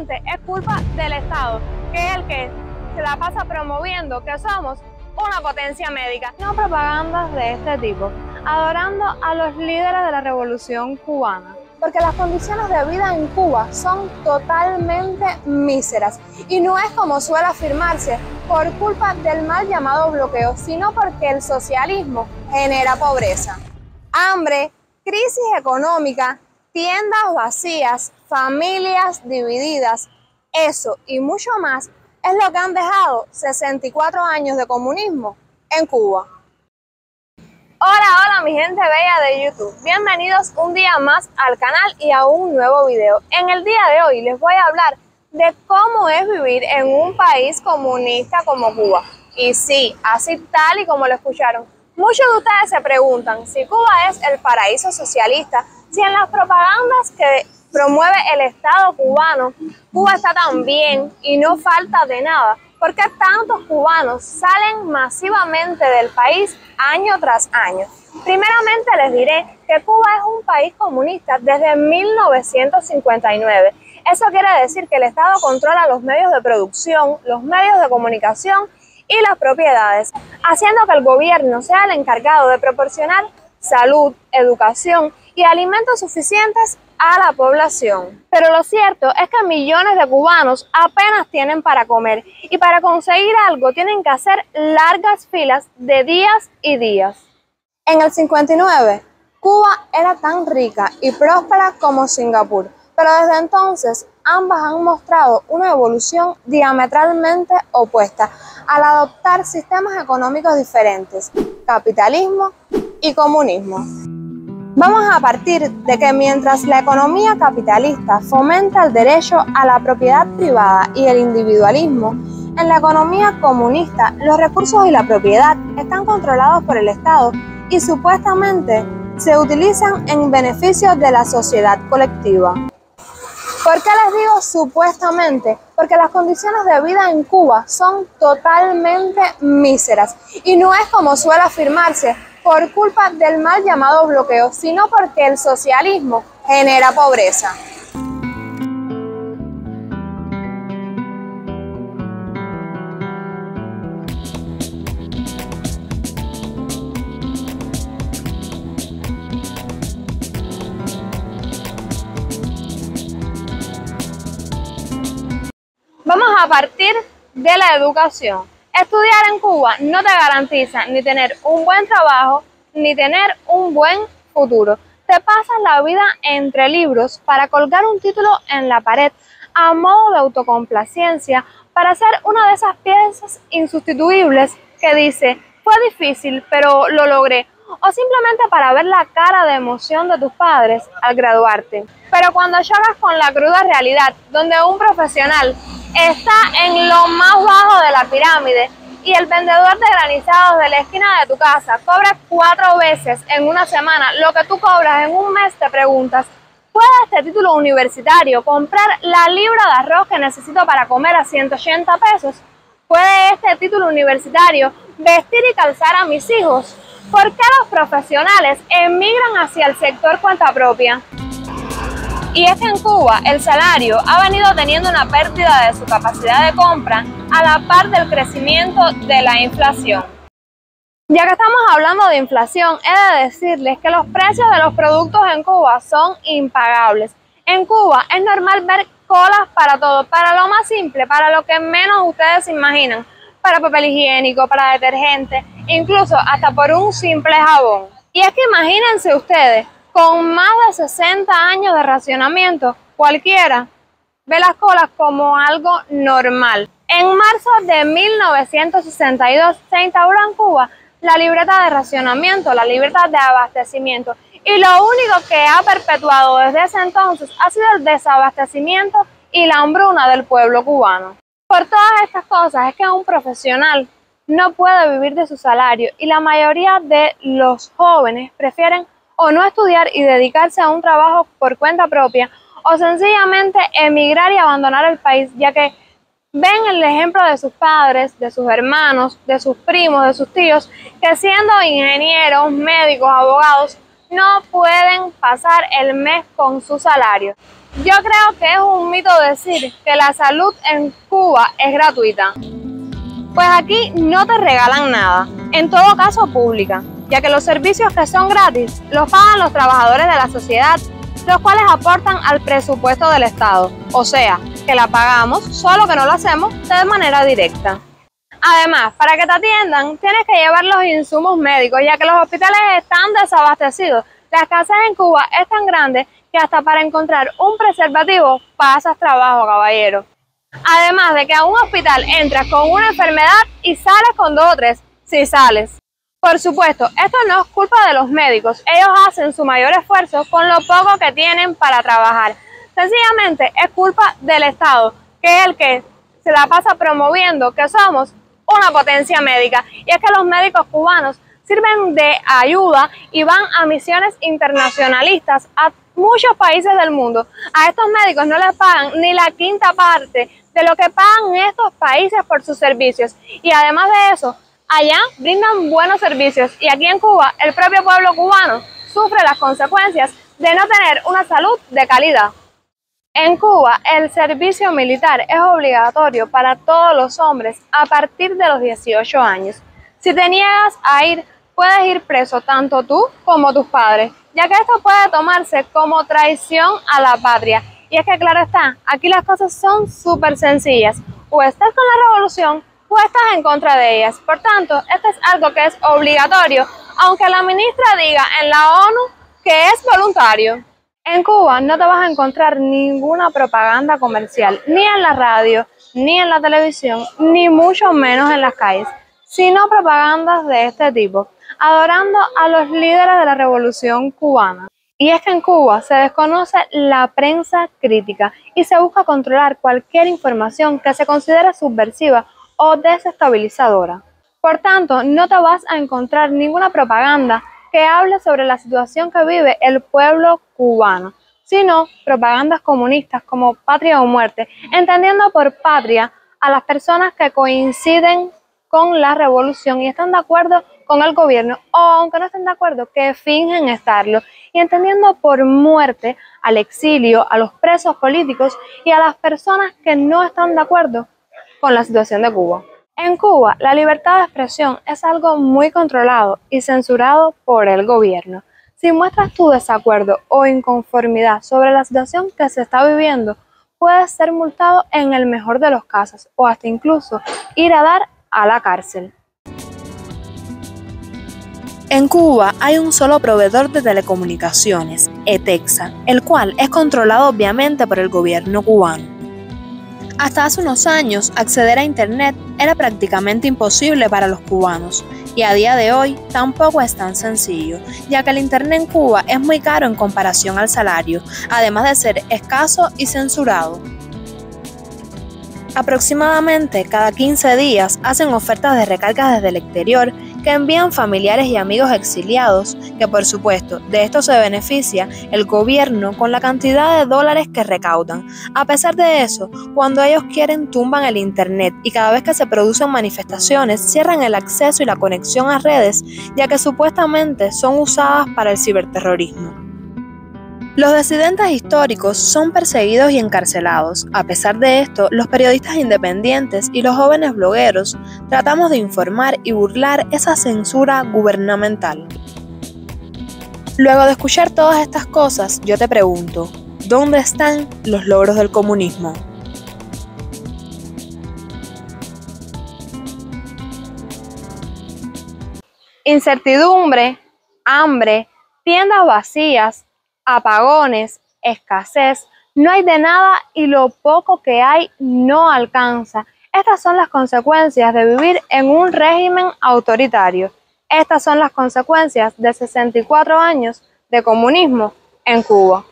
realmente es culpa del Estado, que es el que se la pasa promoviendo que somos una potencia médica. No propagandas de este tipo, adorando a los líderes de la Revolución Cubana. Porque las condiciones de vida en Cuba son totalmente míseras y no es como suele afirmarse por culpa del mal llamado bloqueo, sino porque el socialismo genera pobreza, hambre, crisis económica, tiendas vacías, familias divididas. Eso y mucho más es lo que han dejado 64 años de comunismo en Cuba. Hola mi gente bella de YouTube, bienvenidos un día más al canal y a un nuevo video. En el día de hoy les voy a hablar de cómo es vivir en un país comunista como Cuba. Y sí, así tal y como lo escucharon, muchos de ustedes se preguntan si Cuba es el paraíso socialista, si en las propagandas que promueve el Estado cubano, Cuba está tan bien y no falta de nada. ¿Por qué tantos cubanos salen masivamente del país año tras año? Primeramente les diré que Cuba es un país comunista desde 1959. Eso quiere decir que el Estado controla los medios de producción, los medios de comunicación y las propiedades, haciendo que el gobierno sea el encargado de proporcionar salud, educación y alimentos suficientes a la población. Pero lo cierto es que millones de cubanos apenas tienen para comer y para conseguir algo tienen que hacer largas filas de días y días. En el 59, Cuba era tan rica y próspera como Singapur, pero desde entonces ambas han mostrado una evolución diametralmente opuesta al adoptar sistemas económicos diferentes, capitalismo y comunismo. Vamos a partir de que mientras la economía capitalista fomenta el derecho a la propiedad privada y el individualismo, en la economía comunista los recursos y la propiedad están controlados por el Estado y supuestamente se utilizan en beneficio de la sociedad colectiva. ¿Por qué les digo supuestamente? Porque las condiciones de vida en Cuba son totalmente míseras y no es como suele afirmarse por culpa del mal llamado bloqueo, sino porque el socialismo genera pobreza. Vamos a partir de la educación. Estudiar en Cuba no te garantiza ni tener un buen trabajo, ni tener un buen futuro. Te pasas la vida entre libros para colgar un título en la pared a modo de autocomplacencia, para hacer una de esas piezas insustituibles que dice, fue difícil, pero lo logré. O simplemente para ver la cara de emoción de tus padres al graduarte. Pero cuando chocas con la cruda realidad, donde un profesional está en lo más bajo de la pirámide y el vendedor de granizados de la esquina de tu casa cobra 4 veces en una semana lo que tú cobras en un mes, te preguntas, ¿puede este título universitario comprar la libra de arroz que necesito para comer a 180 pesos? ¿Puede este título universitario vestir y calzar a mis hijos? ¿Por qué los profesionales emigran hacia el sector cuenta propia? Y es que en Cuba el salario ha venido teniendo una pérdida de su capacidad de compra a la par del crecimiento de la inflación. Ya que estamos hablando de inflación, he de decirles que los precios de los productos en Cuba son impagables. En Cuba es normal ver colas para todo, para lo más simple, para lo que menos ustedes se imaginan, para papel higiénico, para detergente, incluso hasta por un simple jabón. Y es que imagínense ustedes, con más de 60 años de racionamiento, cualquiera ve las colas como algo normal. En marzo de 1962 se instauró en Cuba la libreta de racionamiento, la libreta de abastecimiento, y lo único que ha perpetuado desde ese entonces ha sido el desabastecimiento y la hambruna del pueblo cubano. Por todas estas cosas es que un profesional no puede vivir de su salario y la mayoría de los jóvenes prefieren o no estudiar y dedicarse a un trabajo por cuenta propia, o sencillamente emigrar y abandonar el país, ya que ven el ejemplo de sus padres, de sus hermanos, de sus primos, de sus tíos, que siendo ingenieros, médicos, abogados, no pueden pasar el mes con su salario. Yo creo que es un mito decir que la salud en Cuba es gratuita. Pues aquí no te regalan nada, en todo caso pública, ya que los servicios que son gratis los pagan los trabajadores de la sociedad, los cuales aportan al presupuesto del Estado, o sea, que la pagamos, solo que no lo hacemos de manera directa. Además, para que te atiendan, tienes que llevar los insumos médicos, ya que los hospitales están desabastecidos. La escasez en Cuba es tan grande que hasta para encontrar un preservativo pasas trabajo, caballero. Además de que a un hospital entras con una enfermedad y sales con 2 o 3, si sales. Por supuesto, esto no es culpa de los médicos, ellos hacen su mayor esfuerzo con lo poco que tienen para trabajar. Sencillamente es culpa del Estado, que es el que se la pasa promoviendo que somos una potencia médica. Y es que los médicos cubanos sirven de ayuda y van a misiones internacionalistas a muchos países del mundo. A estos médicos no les pagan ni la 1/5 parte de lo que pagan estos países por sus servicios. Y además de eso, allá brindan buenos servicios y aquí en Cuba el propio pueblo cubano sufre las consecuencias de no tener una salud de calidad. En Cuba, el servicio militar es obligatorio para todos los hombres a partir de los 18 años. Si te niegas a ir, puedes ir preso tanto tú como tus padres, ya que esto puede tomarse como traición a la patria. Y es que claro está, aquí las cosas son súper sencillas. O estás con la revolución o estás en contra de ellas. Por tanto, esto es algo que es obligatorio, aunque la ministra diga en la ONU que es voluntario. En Cuba no te vas a encontrar ninguna propaganda comercial, ni en la radio, ni en la televisión, ni mucho menos en las calles, sino propagandas de este tipo, adorando a los líderes de la revolución cubana. Y es que en Cuba se desconoce la prensa crítica y se busca controlar cualquier información que se considere subversiva o desestabilizadora. Por tanto, no te vas a encontrar ninguna propaganda que hable sobre la situación que vive el pueblo cubano, sino propagandas comunistas como patria o muerte, entendiendo por patria a las personas que coinciden con la revolución y están de acuerdo con el gobierno, o aunque no estén de acuerdo, que fingen estarlo, y entendiendo por muerte al exilio, a los presos políticos y a las personas que no están de acuerdo con la situación de Cuba. En Cuba, la libertad de expresión es algo muy controlado y censurado por el gobierno. Si muestras tu desacuerdo o inconformidad sobre la situación que se está viviendo, puedes ser multado en el mejor de los casos o hasta incluso ir a dar a la cárcel. En Cuba hay un solo proveedor de telecomunicaciones, ETEXA, el cual es controlado obviamente por el gobierno cubano. Hasta hace unos años, acceder a Internet era prácticamente imposible para los cubanos, y a día de hoy tampoco es tan sencillo, ya que el Internet en Cuba es muy caro en comparación al salario, además de ser escaso y censurado. Aproximadamente cada 15 días hacen ofertas de recargas desde el exterior que envían familiares y amigos exiliados, que por supuesto de esto se beneficia el gobierno con la cantidad de dólares que recaudan. A pesar de eso, cuando ellos quieren tumban el internet y cada vez que se producen manifestaciones cierran el acceso y la conexión a redes, ya que supuestamente son usadas para el ciberterrorismo. Los disidentes históricos son perseguidos y encarcelados. A pesar de esto, los periodistas independientes y los jóvenes blogueros tratamos de informar y burlar esa censura gubernamental. Luego de escuchar todas estas cosas, yo te pregunto, ¿dónde están los logros del comunismo? Incertidumbre, hambre, tiendas vacías, apagones, escasez, no hay de nada y lo poco que hay no alcanza. Estas son las consecuencias de vivir en un régimen autoritario. Estas son las consecuencias de 64 años de comunismo en Cuba.